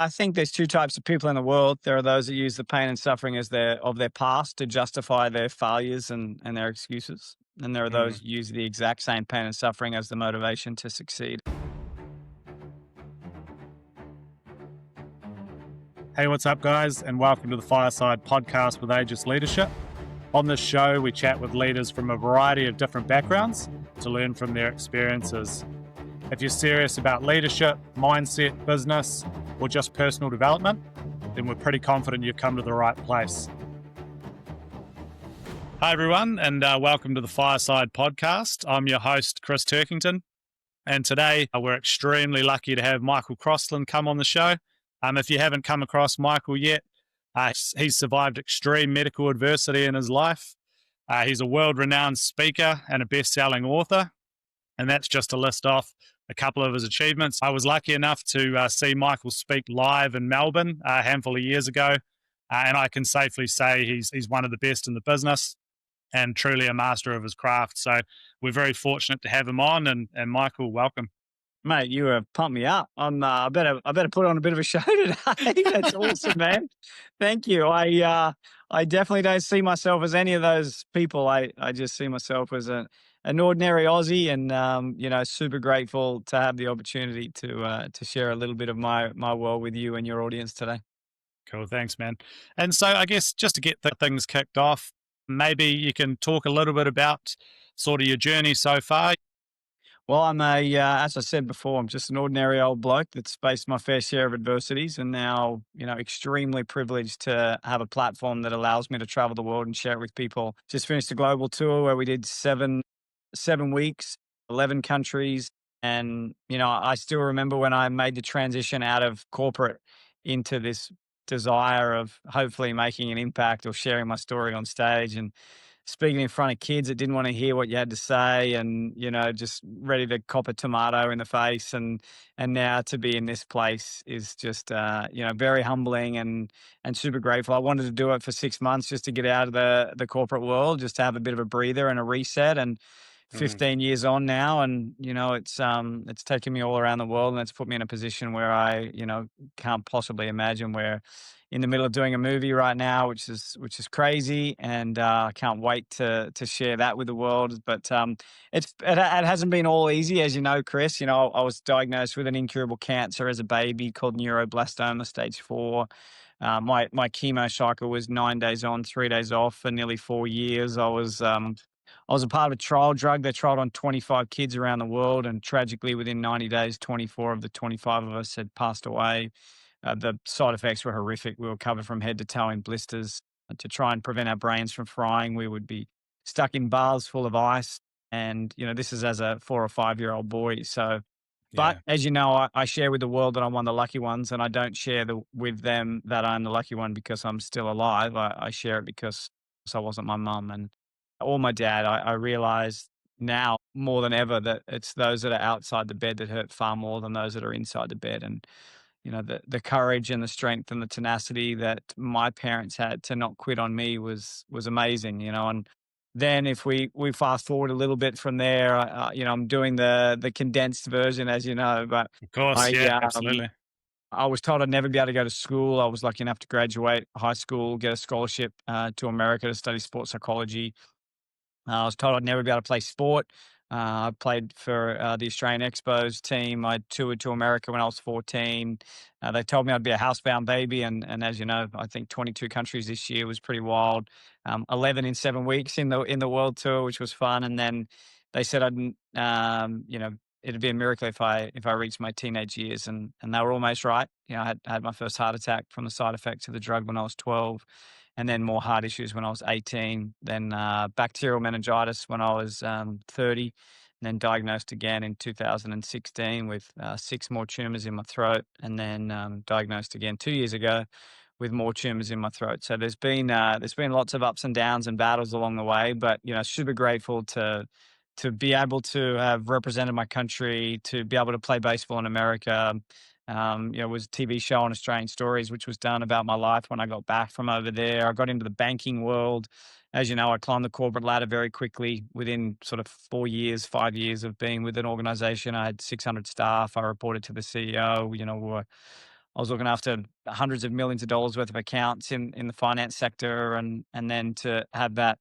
I think there's two types of people in the world. There are those that use the pain and suffering as their past to justify their failures and their excuses. And there are those Mm. who use the exact same pain and suffering as the motivation to succeed. Hey, what's up, guys, and welcome to the Fireside Podcast with Aegis Leadership. On this show, we chat with leaders from a variety of different backgrounds to learn from their experiences. If you're serious about leadership, mindset, business, or just personal development, then we're pretty confident you've come to the right place. Hi, everyone, and welcome to the Fireside Podcast. I'm your host, Chris Turkington, and today we're extremely lucky to have Michael Crosland come on the show. If you haven't come across Michael yet, he's survived extreme medical adversity in his life. He's a world-renowned speaker and a best-selling author, and that's just to list off a couple of his achievements. I was lucky enough to see Michael speak live in Melbourne a handful of years ago, and I can safely say he's one of the best in the business and truly a master of his craft. So we're very fortunate to have him on, and Michael, welcome. Mate, you have pumped me up. I better put on a bit of a show today. That's awesome, man. Thank you. I definitely don't see myself as any of those people. I just see myself as an ordinary Aussie, and super grateful to have the opportunity to share a little bit of my world with you and your audience today. Cool, thanks, man. And so I guess just to get things kicked off, maybe you can talk a little bit about sort of your journey so far. Well, as I said before, I'm just an ordinary old bloke that's faced my fair share of adversities, and now, extremely privileged to have a platform that allows me to travel the world and share it with people. Just finished a global tour where we did seven weeks, 11 countries, and I still remember when I made the transition out of corporate into this desire of hopefully making an impact or sharing my story on stage and speaking in front of kids that didn't want to hear what you had to say, and just ready to cop a tomato in the face, and now to be in this place is just very humbling and super grateful. I wanted to do it for 6 months just to get out of the corporate world, just to have a bit of a breather and a reset. And Mm. 15 years on now, and it's taken me all around the world, and it's put me in a position where I can't possibly imagine. We're in the middle of doing a movie right now, which is crazy, and I can't wait to share that with the world. But it hasn't been all easy, as you know, Chris. I was diagnosed with an incurable cancer as a baby called neuroblastoma stage 4. My chemo cycle was 9 days on, 3 days off for nearly 4 years. I was a part of a trial drug. They trialed on 25 kids around the world, and tragically, within 90 days, 24 of the 25 of us had passed away. The side effects were horrific. We were covered from head to toe in blisters. To try and prevent our brains from frying, we would be stuck in baths full of ice. And, this is as a 4 or 5 year old boy. So, but Yeah. as you know, I share with the world that I'm one of the lucky ones, and I don't share with them that I'm the lucky one because I'm still alive. I share it because I wasn't my mum or my dad. I realize now more than ever that it's those that are outside the bed that hurt far more than those that are inside the bed. And the courage and the strength and the tenacity that my parents had to not quit on me was amazing. And then if we fast forward a little bit from there, I'm doing the condensed version, as you know. But Of course, I yeah, um, absolutely. I was told I'd never be able to go to school. I was lucky enough to graduate high school, get a scholarship to America to study sports psychology. I was told I'd never be able to play sport. I played for the Australian Expos team. I toured to America when I was 14. They told me I'd be a housebound baby, and as you know, I think 22 countries this year was pretty wild. 11 in 7 weeks in the world tour, which was fun. And then they said it'd be a miracle if I reached my teenage years, and they were almost right. I had my first heart attack from the side effects of the drug when I was 12, and then more heart issues when I was 18, then bacterial meningitis when I was 30, and then diagnosed again in 2016 with 6 more tumors in my throat, and then diagnosed again 2 years ago with more tumors in my throat. So there's been lots of ups and downs and battles along the way, but super grateful to be able to have represented my country, to be able to play baseball in America. It was a TV show on Australian Stories, which was done about my life when I got back from over there. I got into the banking world. As you know, I climbed the corporate ladder very quickly. Within sort of 4 years, 5 years of being with an organization, I had 600 staff. I reported to the CEO. I was looking after hundreds of millions of dollars worth of accounts in the finance sector, and then to have that,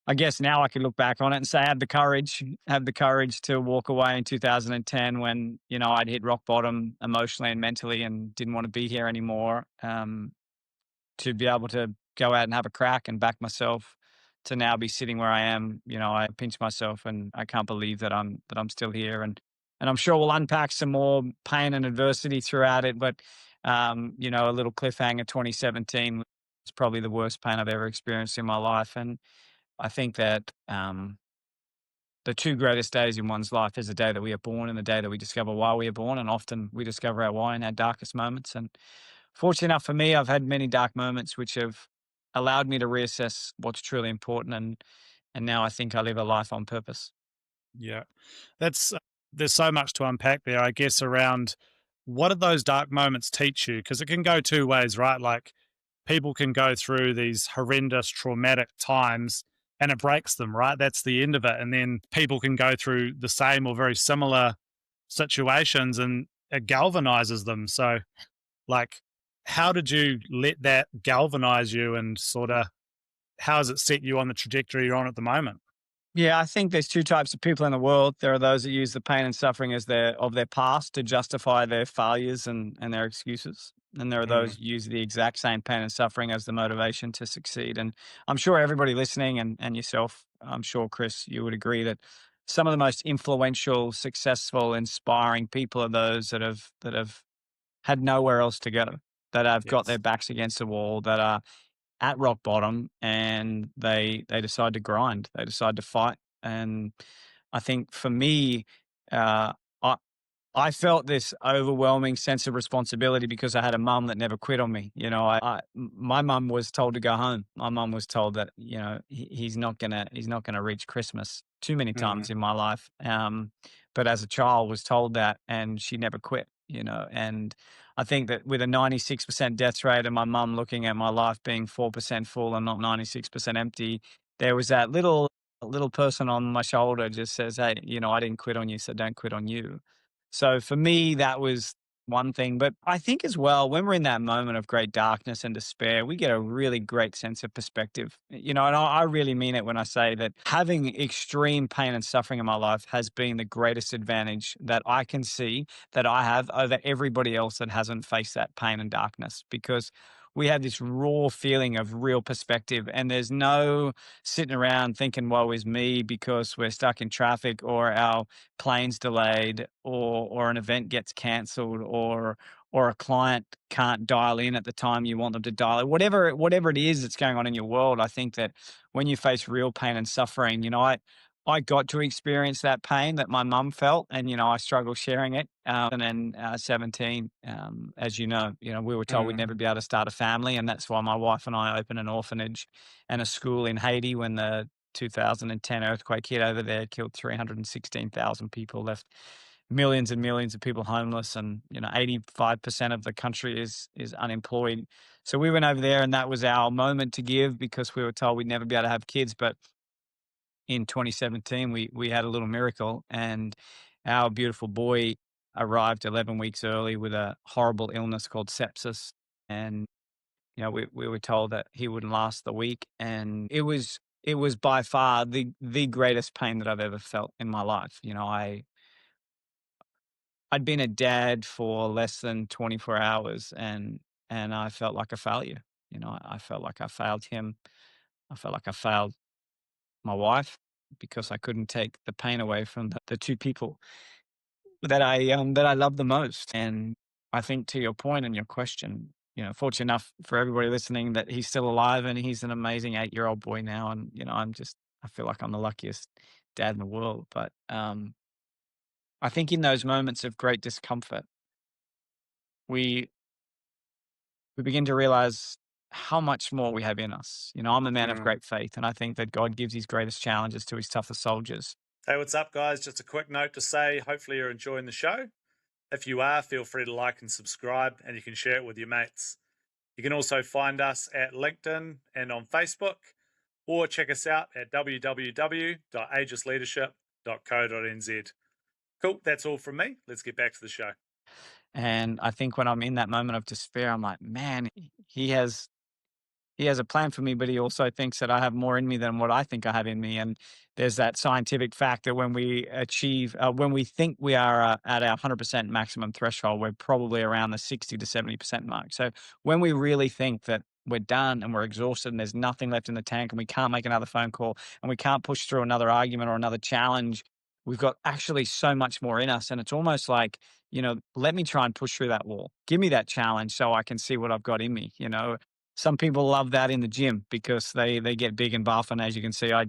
I guess now I can look back on it and say I had the courage to walk away in 2010 when, I'd hit rock bottom emotionally and mentally and didn't want to be here anymore. To be able to go out and have a crack and back myself to now be sitting where I am, I pinch myself and I can't believe that I'm still here. And I'm sure we'll unpack some more pain and adversity throughout it. But a little cliffhanger, 2017 was probably the worst pain I've ever experienced in my life. And I think that the two greatest days in one's life is the day that we are born and the day that we discover why we are born. And often we discover our why in our darkest moments. And fortunate enough for me, I've had many dark moments which have allowed me to reassess what's truly important. And now I think I live a life on purpose. Yeah. That's there's so much to unpack there, I guess, around what do those dark moments teach you? Because it can go two ways, right? Like people can go through these horrendous traumatic times and it breaks them, right? That's the end of it. And then people can go through the same or very similar situations and it galvanizes them. So, like, how did you let that galvanize you and sort of how has it set you on the trajectory you're on at the moment? Yeah, I think there's two types of people in the world. There are those that use the pain and suffering as their past to justify their failures and their excuses. And there are Mm, those who use the exact same pain and suffering as the motivation to succeed. And I'm sure everybody listening and yourself, I'm sure, Chris, you would agree that some of the most influential, successful, inspiring people are those that have had nowhere else to go, that have got their yes. backs against the wall, that are at rock bottom, and they decide to grind. They decide to fight. And I think for me, uh, I I felt this overwhelming sense of responsibility because I had a mum that never quit on me. My mum was told to go home. My mum was told that he's not gonna reach Christmas too many Mm, times in my life. But as a child, was told that, and she never quit. And I think that with a 96% death rate, and my mum looking at my life being 4% full and not 96% empty, there was that little person on my shoulder just says, "Hey, I didn't quit on you, so don't quit on you." So for me, that was one thing. But I think as well, when we're in that moment of great darkness and despair, we get a really great sense of perspective. And I really mean it when I say that having extreme pain and suffering in my life has been the greatest advantage that I can see that I have over everybody else that hasn't faced that pain and darkness, because we have this raw feeling of real perspective, and there's no sitting around thinking, woe is me, because we're stuck in traffic or our plane's delayed, or an event gets cancelled, or a client can't dial in at the time you want them to dial in. Whatever it is that's going on in your world, I think that when you face real pain and suffering, I got to experience that pain that my mum felt, and I struggle sharing it. And then 17, we were told we'd mm, never be able to start a family, and that's why my wife and I opened an orphanage and a school in Haiti when the 2010 earthquake hit over there, killed 316,000 people, left millions and millions of people homeless, and 85% of the country is unemployed. So we went over there, and that was our moment to give, because we were told we'd never be able to have kids. But in 2017, we had a little miracle, and our beautiful boy arrived 11 weeks early with a horrible illness called sepsis. And we were told that he wouldn't last the week, and it was by far the greatest pain that I've ever felt in my life. I'd been a dad for less than 24 hours, and I felt like a failure. I felt like I failed him. I felt like I failed my wife, because I couldn't take the pain away from the two people that I love the most. And I think, to your point and your question, fortunate enough for everybody listening that he's still alive, and he's an amazing 8-year-old boy now. And I feel like I'm the luckiest dad in the world. But I think in those moments of great discomfort, we we begin to realize how much more we have in us. I'm a man of mm. great faith, and I think that God gives his greatest challenges to his toughest soldiers. Hey, what's up, guys? Just a quick note to say, hopefully, you're enjoying the show. If you are, feel free to like and subscribe, and you can share it with your mates. You can also find us at LinkedIn and on Facebook, or check us out at www.aegisleadership.co.nz. Cool, that's all from me. Let's get back to the show. And I think when I'm in that moment of despair, I'm like, man, he has a plan for me, but he also thinks that I have more in me than what I think I have in me. And there's that scientific fact that when we think we are at our 100% maximum threshold, we're probably around the 60 to 70% mark. So when we really think that we're done and we're exhausted and there's nothing left in the tank and we can't make another phone call and we can't push through another argument or another challenge, we've got actually so much more in us. And it's almost like, let me try and push through that wall. Give me that challenge so I can see what I've got in me. Some people love that in the gym because they get big and buff, and as you can see, I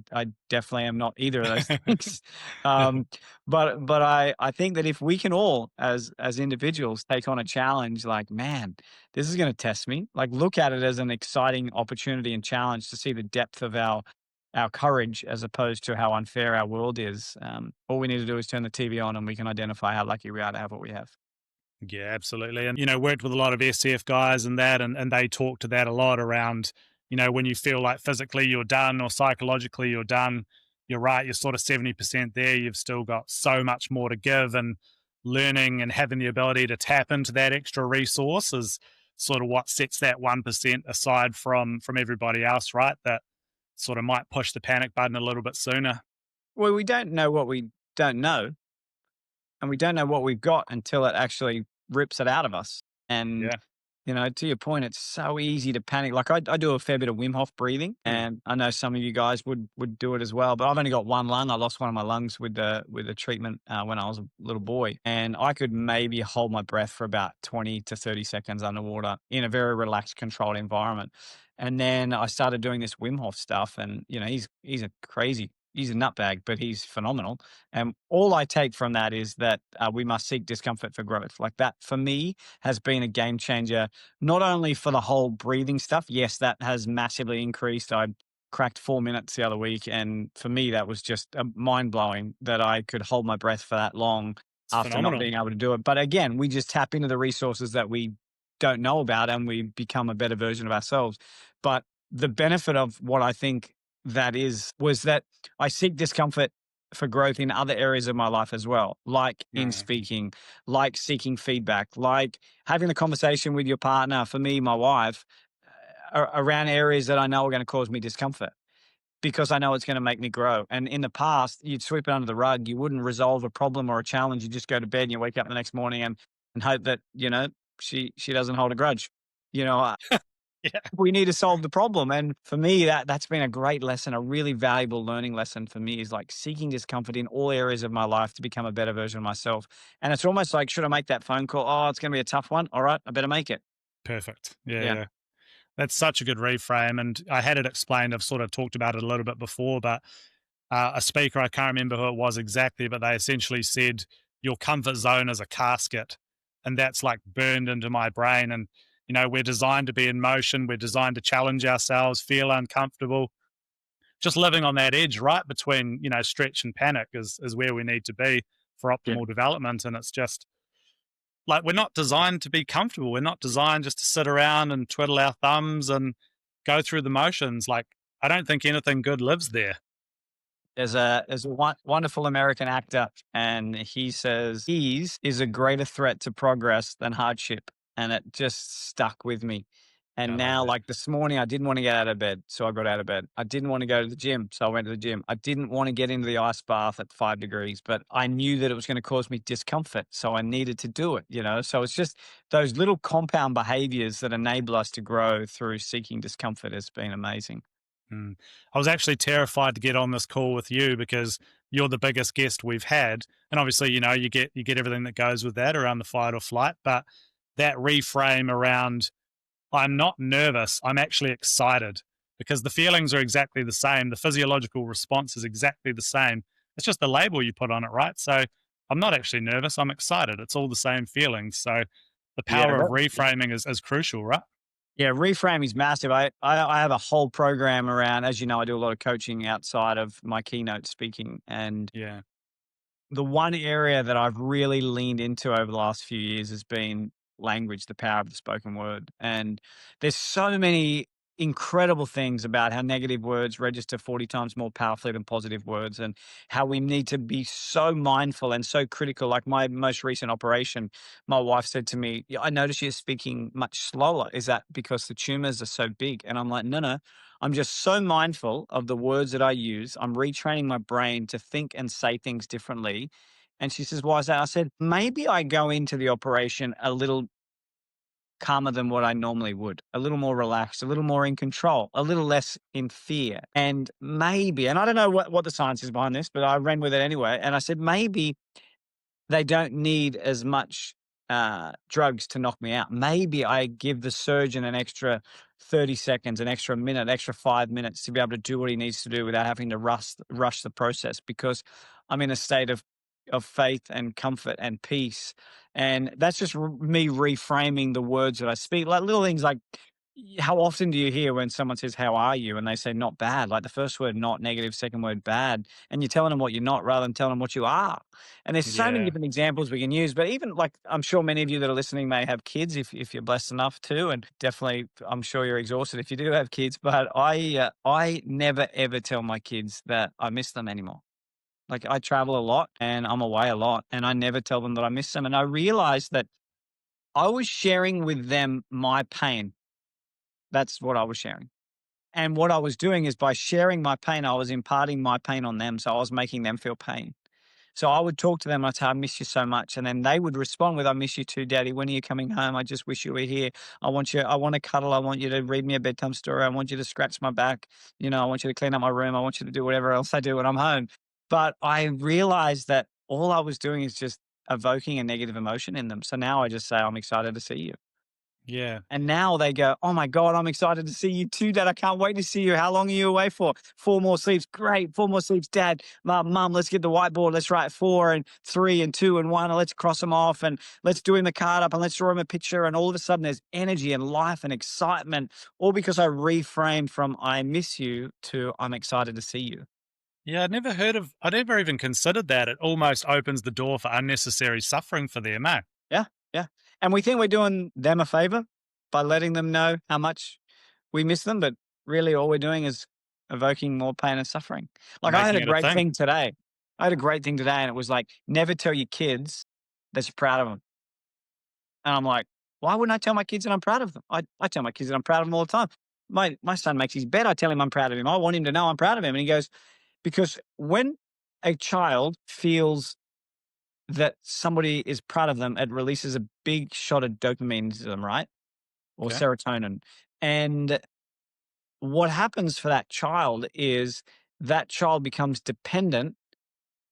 definitely am not either of those things. Um, but I think that if we can all, as individuals, take on a challenge, like, man, this is going to test me. Like, look at it as an exciting opportunity and challenge to see the depth of our courage as opposed to how unfair our world is. All we need to do is turn the TV on, and we can identify how lucky we are to have what we have. Yeah, absolutely. And, worked with a lot of SCF guys and that, and they talk to that a lot around, when you feel like physically you're done or psychologically you're done, you're right, you're sort of 70% there. You've still got so much more to give, and learning and having the ability to tap into that extra resource is sort of what sets that 1% aside from everybody else, right? That sort of might push the panic button a little bit sooner. Well, we don't know what we don't know, and we don't know what we've got until it actually rips it out of us. And Yeah. to your point, it's so easy to panic. Like I do a fair bit of Wim Hof breathing, Mm. and I know some of you guys would do it as well. But I've only got one lung. I lost one of my lungs with the treatment when I was a little boy, and I could maybe hold my breath for about 20 to 30 seconds underwater in a very relaxed, controlled environment. And then I started doing this Wim Hof stuff, and he's a crazy. He's a nutbag, but he's phenomenal. And all I take from that is that we must seek discomfort for growth. Like that, for me, has been a game changer, not only for the whole breathing stuff. Yes, that has massively increased. I cracked 4 minutes the other week. And for me, that was just mind blowing that I could hold my breath for that long It's after not phenomenal. being able to do it. But again, we just tap into the resources that we don't know about and we become a better version of ourselves. But the benefit of what I think that was that I seek discomfort for growth in other areas of my life as well, like in Mm. speaking, like seeking feedback, like having a conversation with your partner, for me, my wife, around areas that I know are going to cause me discomfort because I know it's going to make me grow. And in the past, you'd sweep it under the rug. You wouldn't resolve a problem or a challenge. You just go to bed and you wake up the next morning and hope that, she doesn't hold a grudge. You know, Yeah. we need to solve the problem. And for me, that's been a great lesson, a really valuable learning lesson for me is like seeking discomfort in all areas of my life to become a better version of myself. And it's almost like, should I make that phone call? Oh, it's going to be a tough one. All right, I better make it. Perfect. Yeah, Yeah. yeah. That's such a good reframe. And I had it explained. I've sort of talked about it a little bit before, but a speaker, I can't remember who it was exactly, but they essentially said, your comfort zone is a casket. And that's like burned into my brain. And, we're designed to be in motion. We're designed to challenge ourselves, feel uncomfortable. Just living on that edge, right between, stretch and panic is where we need to be for Yeah. optimal development. And it's just, like, we're not designed to be comfortable. We're not designed just to sit around and twiddle our thumbs and go through the motions. Like, I don't think anything good lives there. There's a wonderful American actor, and he says ease is a greater threat to progress than hardship, and it just stuck with me. And I love now, that. like this morning, I didn't want to get out of bed, so I got out of bed. I didn't want to go to the gym, so I went to the gym. I didn't want to get into the ice bath at 5 degrees, but I knew that it was going to cause me discomfort, so I needed to do it. So it's just those little compound behaviors that enable us to grow through seeking discomfort has been amazing. Mm. I was actually terrified to get on this call with you because you're the biggest guest we've had, and obviously, you get everything that goes with that around the fight or flight. But that reframe around, I'm not nervous, I'm actually excited, because the feelings are exactly the same. The physiological response is exactly the same. It's just the label you put on it, right? So I'm not actually nervous, I'm excited. It's all the same feelings. So the Yeah, power of reframing is crucial, right? Yeah, reframe is massive. I have a whole program around, as you know, I do a lot of coaching outside of my keynote speaking. And Yeah. the one area that I've really leaned into over the last few years has been language, the power of the spoken word. And there's so many incredible things about how negative words register 40 times more powerfully than positive words, and how we need to be so mindful and so critical. Like my most recent operation, my wife said to me, "Yeah, I notice you're speaking much slower. Is that because the tumors are so big?" And I'm like, no, no. I'm just so mindful of the words that I use. I'm retraining my brain to think and say things differently. And she says, "Why is that?" I said, "Maybe I go into the operation a little calmer than what I normally would, a little more relaxed, a little more in control, a little less in fear. And maybe, and I don't know what the science is behind this, but I ran with it anyway. And I said, maybe they don't need as much drugs to knock me out. Maybe I give the surgeon an extra 30 seconds, an extra minute, extra 5 minutes to be able to do what he needs to do without having to rush the process, because I'm in a state of faith and comfort and peace. And that's just me reframing the words that I speak, like little things like, how often do you hear when someone says, "How are you?" and they say, "Not bad," like the first word, not negative, second word, bad. And you're telling them what you're not rather than telling them what you are. And there's so many Yeah. different examples we can use, but even like, I'm sure many of you that are listening may have kids if you're blessed enough to, and definitely I'm sure you're exhausted if you do have kids. But I never ever tell my kids that I miss them anymore. Like I travel a lot and I'm away a lot, and I never tell them that I miss them. And I realized that I was sharing with them my pain. That's what I was sharing. And what I was doing is, by sharing my pain, I was imparting my pain on them. So I was making them feel pain. So I would talk to them. I'd say, "I miss you so much." And then they would respond with, "I miss you too, Daddy. When are you coming home? I just wish you were here. I want to cuddle. I want you to read me a bedtime story. I want you to scratch my back. I want you to clean up my room. I want you to do whatever else I do when I'm home." But I realized that all I was doing is just evoking a negative emotion in them. So now I just say, "I'm excited to see you." Yeah. And now they go, "Oh my God, I'm excited to see you too, Dad. I can't wait to see you. How long are you away for?" "4 more sleeps." "Great. 4 more sleeps, Dad. Mom, let's get the whiteboard. Let's write 4 and 3 and 2 and 1. And let's cross them off, and let's do him the card up, and let's draw him a picture." And all of a sudden there's energy and life and excitement, all because I reframed from "I miss you" to "I'm excited to see you." Yeah, I never even considered that. It almost opens the door for unnecessary suffering for them, eh? Yeah, yeah. And we think we're doing them a favor by letting them know how much we miss them, but really all we're doing is evoking more pain and suffering. Like I had Making a it a great thing. thing today. I had a great thing today, and it was like, never tell your kids that you're proud of them. And I'm like, why wouldn't I tell my kids that I'm proud of them? I tell my kids that I'm proud of them all the time. My son makes his bed. I tell him I'm proud of him. I want him to know I'm proud of him. And he goes, because when a child feels that somebody is proud of them, it releases a big shot of dopamine to them, right? Or Okay. serotonin. And what happens for that child is that child becomes dependent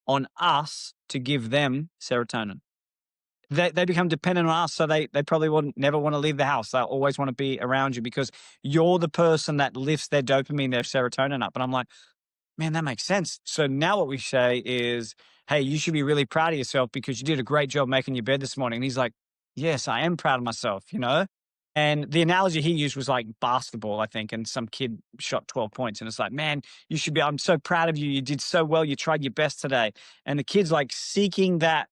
on us to give them serotonin. They become dependent on us, so they probably wouldn't never want to leave the house. They'll always want to be around you because you're the person that lifts their dopamine, their serotonin up. And I'm like, man, that makes sense. So now what we say is, "Hey, you should be really proud of yourself because you did a great job making your bed this morning." And he's like, "Yes, I am proud of myself." And the analogy he used was like basketball, I think. And some kid shot 12 points. And it's like, "Man, I'm so proud of you. You did so well. You tried your best today." And the kid's like seeking that,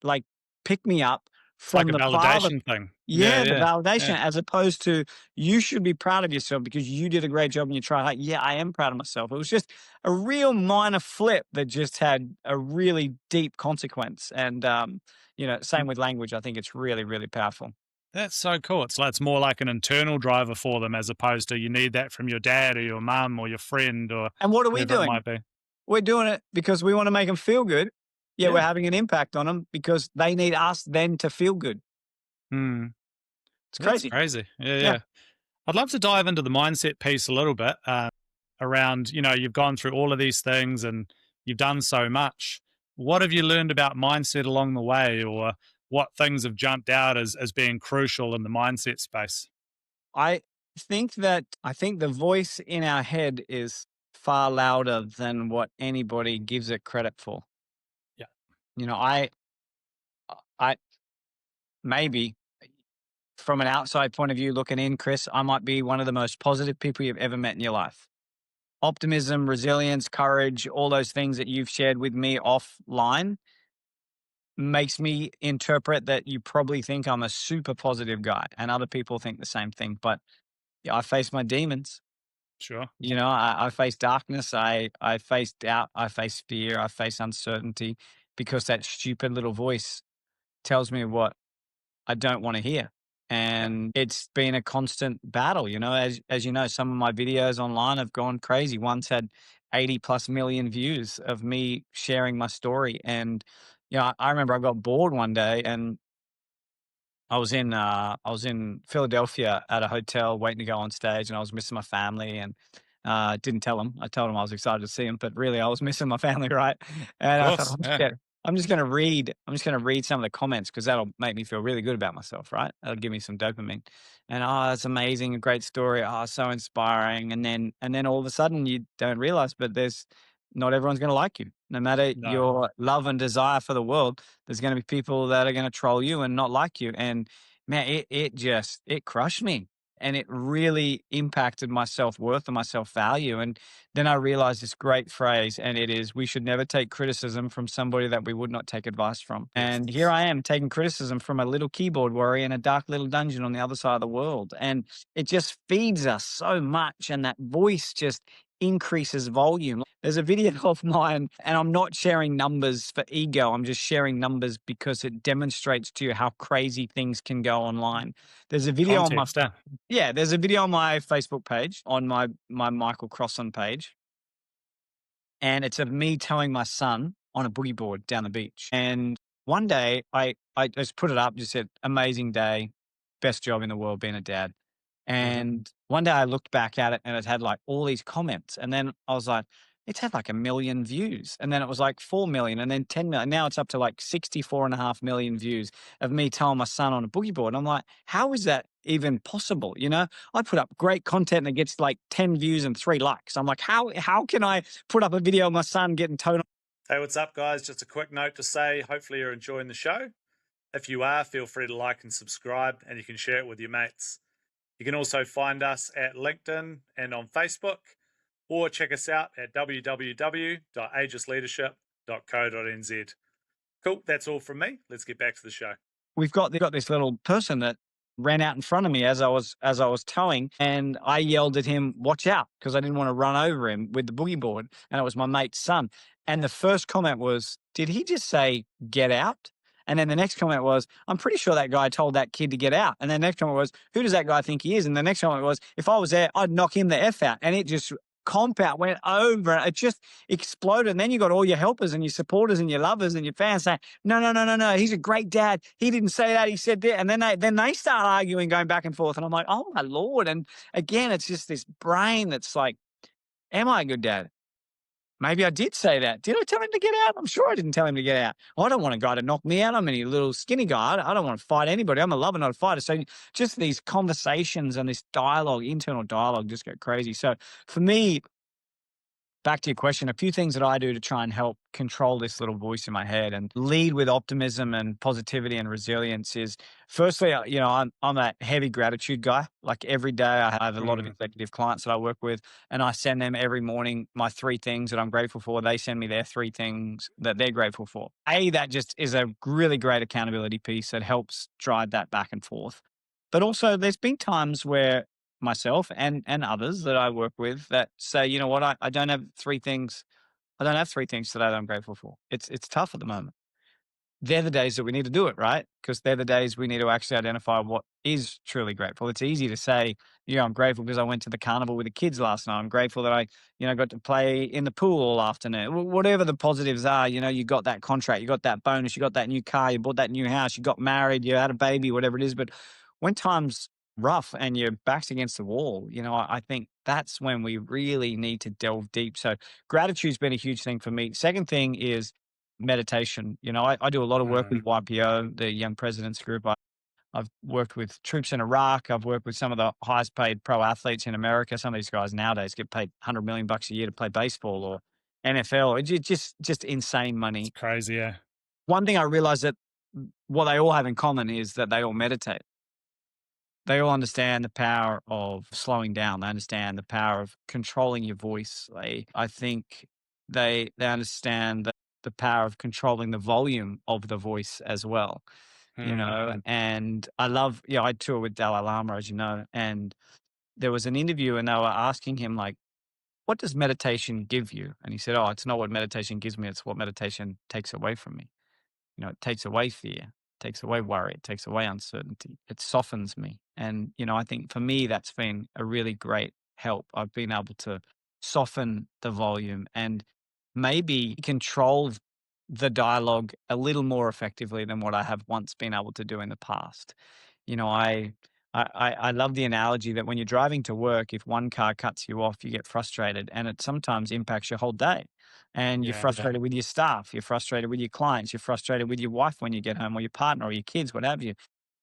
like, pick me up It's like from a the father. validation thing. Yeah, Yeah, the yeah. validation, Yeah. as opposed to, "You should be proud of yourself because you did a great job and you tried hard." Yeah, I am proud of myself. It was just a real minor flip that just had a really deep consequence. And same with language. I think it's really, really powerful. That's so cool. It's more like an internal driver for them as opposed to you need that from your dad or your mum or your friend or And what are we whoever it doing? might be. We're doing it because we want to make them feel good. Yeah, we're Yeah. having an impact on them because they need us then to feel good. Mm. It's That's crazy. crazy. Yeah, Yeah. yeah. I'd love to dive into the mindset piece a little bit around, you've gone through all of these things and you've done so much. What have you learned about mindset along the way, or what things have jumped out as being crucial in the mindset space? I I think the voice in our head is far louder than what anybody gives it credit for. Yeah. You know, I maybe from an outside point of view looking in, Chris, I might be one of the most positive people you've ever met in your life. Optimism, resilience, courage, all those things that you've shared with me offline makes me interpret that you probably think I'm a super positive guy, and other people think the same thing. But I face my demons. Sure. I face darkness. I face doubt. I face fear. I face uncertainty because that stupid little voice tells me what I don't want to hear. And it's been a constant battle, as you know, some of my videos online have gone crazy. Once had 80 plus million views of me sharing my story. And, I remember I got bored one day and I was in Philadelphia at a hotel waiting to go on stage, and I was missing my family, and didn't tell them. I told them I was excited to see them, but really I was missing my family, right? Of And I thought course. Yeah. I'm just gonna read some of the comments because that'll make me feel really good about myself, right? That'll give me some dopamine. And it's amazing, a great story. Oh, so inspiring. And then all of a sudden you don't realize, but there's not everyone's gonna like you. No matter No. your love and desire for the world, there's going to be people that are going to troll you and not like you. And man, it crushed me. And it really impacted my self worth and my self value. And then I realized this great phrase, and it is, we should never take criticism from somebody that we would not take advice from. Yes. And here I am taking criticism from a little keyboard warrior in a dark little dungeon on the other side of the world. And it just feeds us so much. And that voice just increases volume. There's a video of mine, and I'm not sharing numbers for ego. I'm just sharing numbers because it demonstrates to you how crazy things can go online. There's a video on my Context. Yeah. yeah, there's a video on my Facebook page, on my Michael Crosland page, and it's of me towing my son on a boogie board down the beach. And one day I just put it up, just said, amazing day, best job in the world being a dad. Hmm. And one day I looked back at it and it had like all these comments. And then I was like, it's had like 1 million views. And then it was like 4 million and then 10 million. Now it's up to like 64.5 million views of me telling my son on a boogie board. And I'm like, how is that even possible? I put up great content that gets like 10 views and 3 likes. I'm like, how can I put up a video of my son getting towed? Hey, what's up, guys? Just a quick note to say, hopefully you're enjoying the show. If you are, feel free to like and subscribe, and you can share it with your mates. You can also find us at LinkedIn and on Facebook, or check us out at www.aegisleadership.co.nz. Cool, that's all from me. Let's get back to the show. We've got this little person that ran out in front of me as I was towing, and I yelled at him, "Watch out!" because I didn't want to run over him with the boogie board, and it was my mate's son. And the first comment was, "Did he just say get out?" And then the next comment was, "I'm pretty sure that guy told that kid to get out." And then the next comment was, "Who does that guy think he is?" And the next comment was, "If I was there, I'd knock him the F out." And it just compound went over, and it just exploded. And then you got all your helpers and your supporters and your lovers and your fans saying, no, no, no, no, no. He's a great dad. He didn't say that. He said that. And then they start arguing, going back and forth. And I'm like, oh my Lord. And again, it's just this brain that's like, am I a good dad? Maybe I did say that. Did I tell him to get out? I'm sure I didn't tell him to get out. I don't want a guy to knock me out. I'm a little skinny guy. I don't want to fight anybody. I'm a lover, not a fighter. So just these conversations and this dialogue, internal dialogue, just get crazy. So for me, back to your question, a few things that I do to try and help control this little voice in my head and lead with optimism and positivity and resilience is, firstly, I'm a heavy gratitude guy. Like every day I have a lot of Mm, executive clients that I work with, and I send them every morning my 3 things that I'm grateful for. They send me their 3 things that they're grateful for. That just is a really great accountability piece that helps drive that back and forth. But also there's been times where myself and others that I work with that say, you know what, I don't have 3 things. I don't have 3 things today that I'm grateful for. It's tough at the moment. They're the days that we need to do it, right? Because they're the days we need to actually identify what is truly grateful. It's easy to say, I'm grateful because I went to the carnival with the kids last night. I'm grateful that I, got to play in the pool all afternoon. Whatever the positives are, you got that contract, you got that bonus, you got that new car, you bought that new house, you got married, you had a baby, whatever it is. But when times rough and your back's against the wall, I think that's when we really need to delve deep. So gratitude's been a huge thing for me. Second thing is meditation. I do a lot of work mm. with YPO, the Young Presidents Group. I've worked with troops in Iraq. I've worked with some of the highest paid pro athletes in America. Some of these guys nowadays get paid 100 million bucks a year to play baseball or NFL. It's just insane It's money. crazy. Yeah. One thing I realized that what they all have in common is that they all meditate. They all understand the power of slowing down. They understand the power of controlling your voice. I think they understand the power of controlling the volume of the voice as well. Mm, And I love, I tour with Dalai Lama, as you know, and there was an interview and they were asking him like, "What does meditation give you?" And he said, "Oh, it's not what meditation gives me; it's what meditation takes away from me. It takes away fear, takes away worry, it takes away uncertainty. It softens me." And I think for me, that's been a really great help. I've been able to soften the volume and maybe control the dialogue a little more effectively than what I have once been able to do in the past. You know, I love the analogy that when you're driving to work, if one car cuts you off, you get frustrated, and it sometimes impacts your whole day. And you're Yeah. frustrated with your staff, you're frustrated with your clients, you're frustrated with your wife when you get home, or your partner, or your kids, what have you.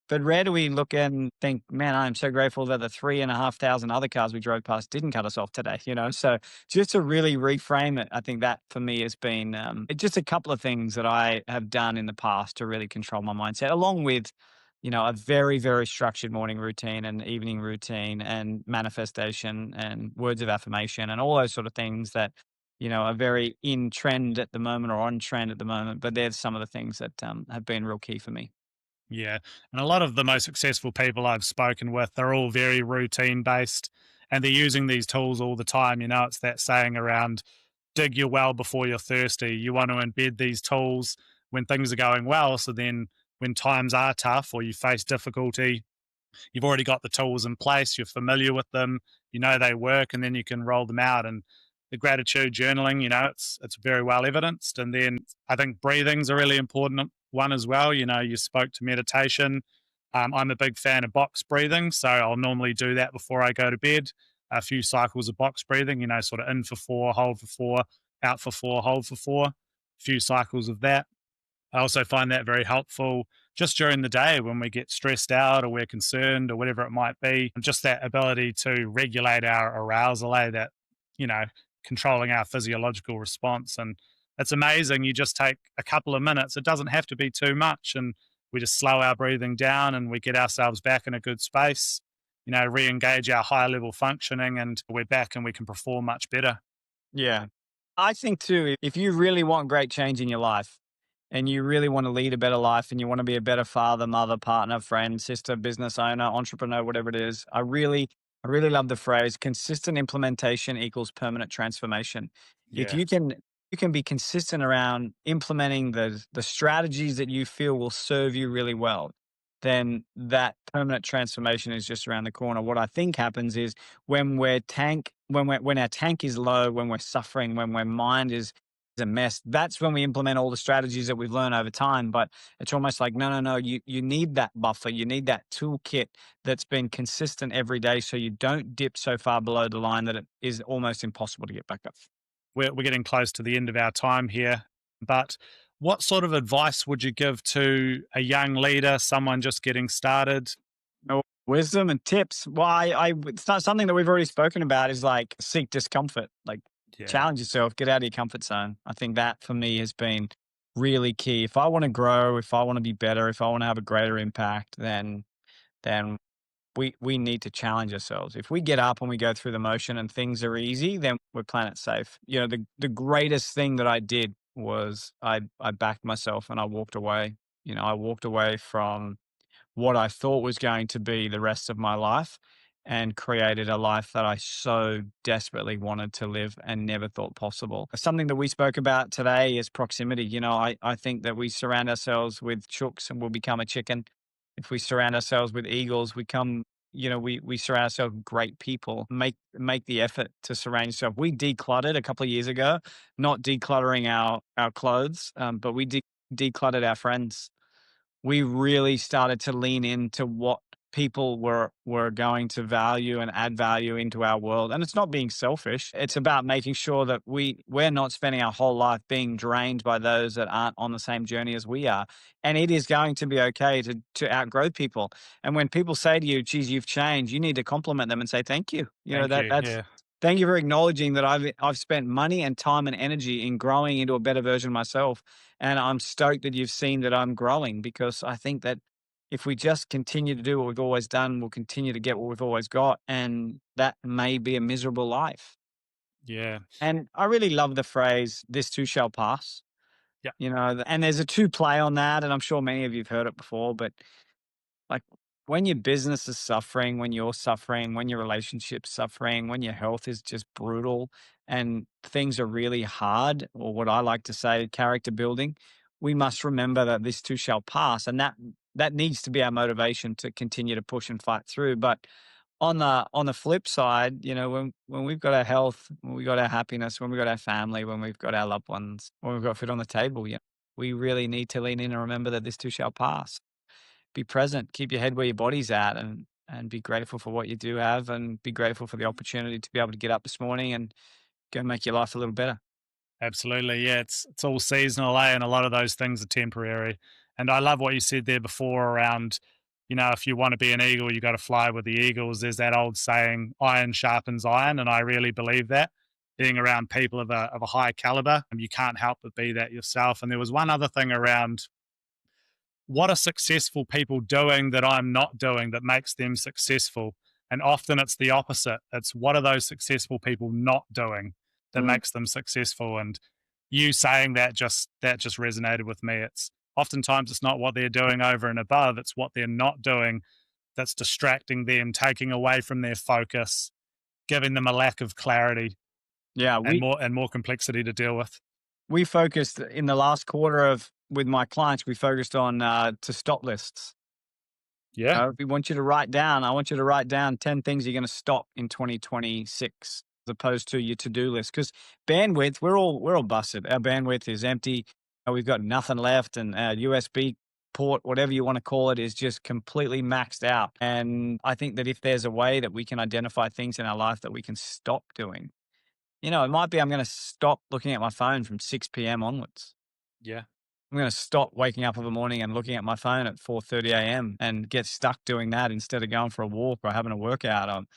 But rare do we look and think, man, I'm so grateful that the 3,500 other cars we drove past didn't cut us off today. So just to really reframe it, I think that for me has been just a couple of things that I have done in the past to really control my mindset, along with, a very, very structured morning routine and evening routine and manifestation and words of affirmation and all those sort of things that, are very in trend at the moment or on trend at the moment. But there's some of the things that have been real key for me. Yeah. And a lot of the most successful people I've spoken with, they're all very routine based and they're using these tools all the time. It's that saying around dig your well before you're thirsty. You want to embed these tools when things are going well. So then when times are tough or you face difficulty, you've already got the tools in place, you're familiar with them, they work, and then you can roll them out. And the gratitude journaling, it's very well evidenced. And then I think breathing's a really important one as well. You spoke to meditation. I'm a big fan of box breathing, so I'll normally do that before I go to bed. A few cycles of box breathing, sort of in for 4, hold for 4, out for 4, hold for 4. A few cycles of that. I also find that very helpful just during the day when we get stressed out or we're concerned or whatever it might be. Just that ability to regulate our arousal, that, you know, controlling our physiological response. And it's amazing. You just take a couple of minutes. It doesn't have to be too much. And we just slow our breathing down and we get ourselves back in a good space, re engage our high level functioning, and we're back and we can perform much better. Yeah. I think too, if you really want great change in your life and you really want to lead a better life and you want to be a better father, mother, partner, friend, sister, business owner, entrepreneur, whatever it is, I really love the phrase consistent implementation equals permanent transformation. If Yeah. you can be consistent around implementing the strategies that you feel will serve you really well, then that permanent transformation is just around the corner. What I think happens is when our tank is low, when we're suffering, when our mind is a mess, that's when we implement all the strategies that we've learned over time. But it's almost like, no, no, no, you need that buffer, you need that toolkit that's been consistent every day so you don't dip so far below the line that it is almost impossible to get back up. We're getting close to the end of our time here, but what sort of advice would you give to a young leader, someone just getting started? No wisdom and tips. It's not something that we've already spoken about is like seek discomfort, like Yeah. challenge yourself, get out of your comfort zone. I think that for me has been really key. If I want to grow, if I want to be better, if I want to have a greater impact, then we need to challenge ourselves. If we get up and we go through the motion and things are easy, then we're planet safe. The greatest thing that I did was I backed myself and I walked away. I walked away from what I thought was going to be the rest of my life and created a life that I so desperately wanted to live and never thought possible. Something that we spoke about today is proximity. I think that we surround ourselves with chooks and we'll become a chicken. If we surround ourselves with eagles, we surround ourselves with great people. Make the effort to surround yourself. We decluttered a couple of years ago, not decluttering our clothes, but we decluttered our friends. We really started to lean into what people were going to value and add value into our world. And it's not being selfish. It's about making sure that we're not spending our whole life being drained by those that aren't on the same journey as we are. And it is going to be okay to outgrow people. And when people say to you, geez, you've changed, you need to compliment them and say thank you. Thank you. That's Yeah. thank you for acknowledging that I've spent money and time and energy in growing into a better version of myself. And I'm stoked that you've seen that I'm growing, because I think that if we just continue to do what we've always done, we'll continue to get what we've always got. And that may be a miserable life. Yeah. And I really love the phrase, this too shall pass. Yeah. And there's a two play on that. And I'm sure many of you have heard it before, but like when your business is suffering, when you're suffering, when your relationship's suffering, when your health is just brutal and things are really hard, or what I like to say, character building, we must remember that this too shall pass. And that needs to be our motivation to continue to push and fight through. But on the flip side, when we've got our health, when we got our happiness, when we got our family, when we've got our loved ones, when we've got food on the table, we really need to lean in and remember that this too shall pass. Be present, keep your head where your body's at, and be grateful for what you do have, and be grateful for the opportunity to be able to get up this morning and go make your life a little better. Absolutely. Yeah, it's all seasonal, and a lot of those things are temporary. And I love what you said there before around, if you want to be an eagle, you got to fly with the eagles. There's that old saying, iron sharpens iron, and I really believe that. Being around people of a high caliber, you can't help but be that yourself. And there was one other thing around, what are successful people doing that I'm not doing that makes them successful? And often it's the opposite. It's, what are those successful people not doing that Mm. makes them successful? And you saying that just resonated with me. It's oftentimes it's not what they're doing over and above, it's what they're not doing that's distracting them, taking away from their focus, giving them a lack of clarity Yeah, and we more complexity to deal with. we focused in the last quarter of with my clients. We focused on to stop lists. Yeah. We want you to write down. I want you to write down 10 things you're going to stop in 2026, as opposed to your to-do list. Because bandwidth, we're all busted. Our bandwidth is empty. We've got nothing left, and our USB port, whatever you want to call it, is just completely maxed out. And I think that if there's a way that we can identify things in our life that we can stop doing, it might be I'm going to stop looking at my phone from 6 p.m. onwards. Yeah. I'm going to stop waking up in the morning and looking at my phone at 4:30 a.m. and get stuck doing that instead of going for a walk or having a workout. I'm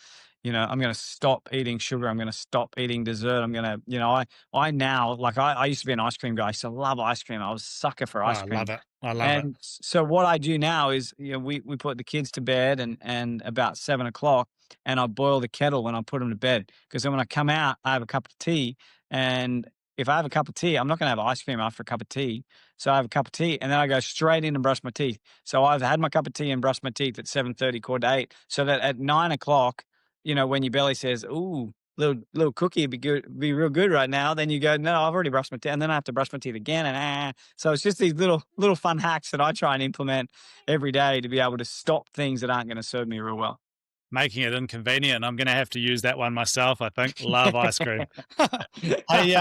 going to stop eating sugar. I'm going to stop eating dessert. I'm going to, I now, like I used to be an ice cream guy. I used to love ice cream. I was a sucker for Oh, ice I cream. love it. I love it. And so what I do now is, we put the kids to bed and about 7 o'clock, and I boil the kettle when I put them to bed. Because then when I come out, I have a cup of tea. And if I have a cup of tea, I'm not going to have ice cream after a cup of tea. So I have a cup of tea, and then I go straight in and brush my teeth. So I've had my cup of tea and brushed my teeth at 7:30, quarter to 8. So that at 9 o'clock, when your belly says, "Ooh, little cookie would be real good right now," then you go, "No, I've already brushed my teeth," and then I have to brush my teeth again, and so it's just these little fun hacks that I try and implement every day to be able to stop things that aren't going to serve me real well. Making it inconvenient. I'm going to have to use that one myself. I think. Love ice cream. Hey,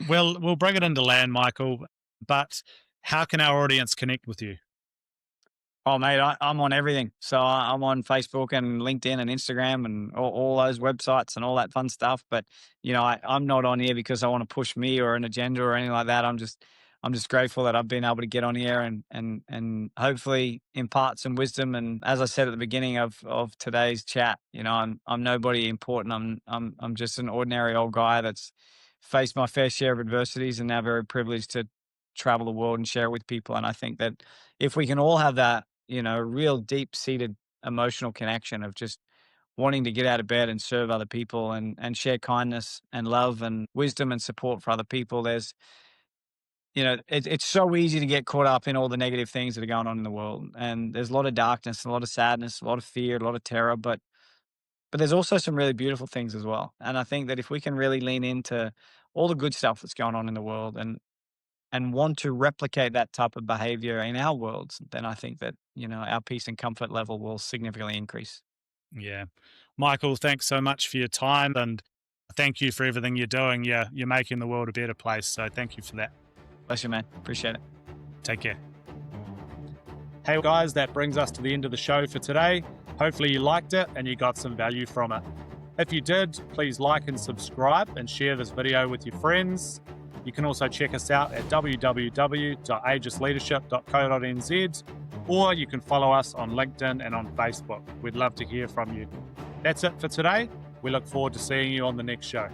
we'll bring it into land, Michael. But how can our audience connect with you? Oh, mate, I'm on everything. So I'm on Facebook and LinkedIn and Instagram and all those websites and all that fun stuff. But I'm not on here because I want to push me or an agenda or anything like that. I'm just grateful that I've been able to get on here and hopefully impart some wisdom. And as I said at the beginning of today's chat, I'm nobody important. I'm just an ordinary old guy that's faced my fair share of adversities and now very privileged to travel the world and share it with people. And I think that if we can all have that, real deep seated emotional connection of just wanting to get out of bed and serve other people and share kindness and love and wisdom and support for other people. It's so easy to get caught up in all the negative things that are going on in the world. And there's a lot of darkness, a lot of sadness, a lot of fear, a lot of terror, but there's also some really beautiful things as well. And I think that if we can really lean into all the good stuff that's going on in the world and want to replicate that type of behavior in our worlds, then I think that, our peace and comfort level will significantly increase. Yeah, Michael, thanks so much for your time, and thank you for everything you're doing. You're making the world a better place. So thank you for that. Bless you, man. Appreciate it. Take care. Hey guys, that brings us to the end of the show for today. Hopefully you liked it and you got some value from it. If you did, please like and subscribe and share this video with your friends. You can also check us out at www.aegisleadership.co.nz, or you can follow us on LinkedIn and on Facebook. We'd love to hear from you. That's it for today. We look forward to seeing you on the next show.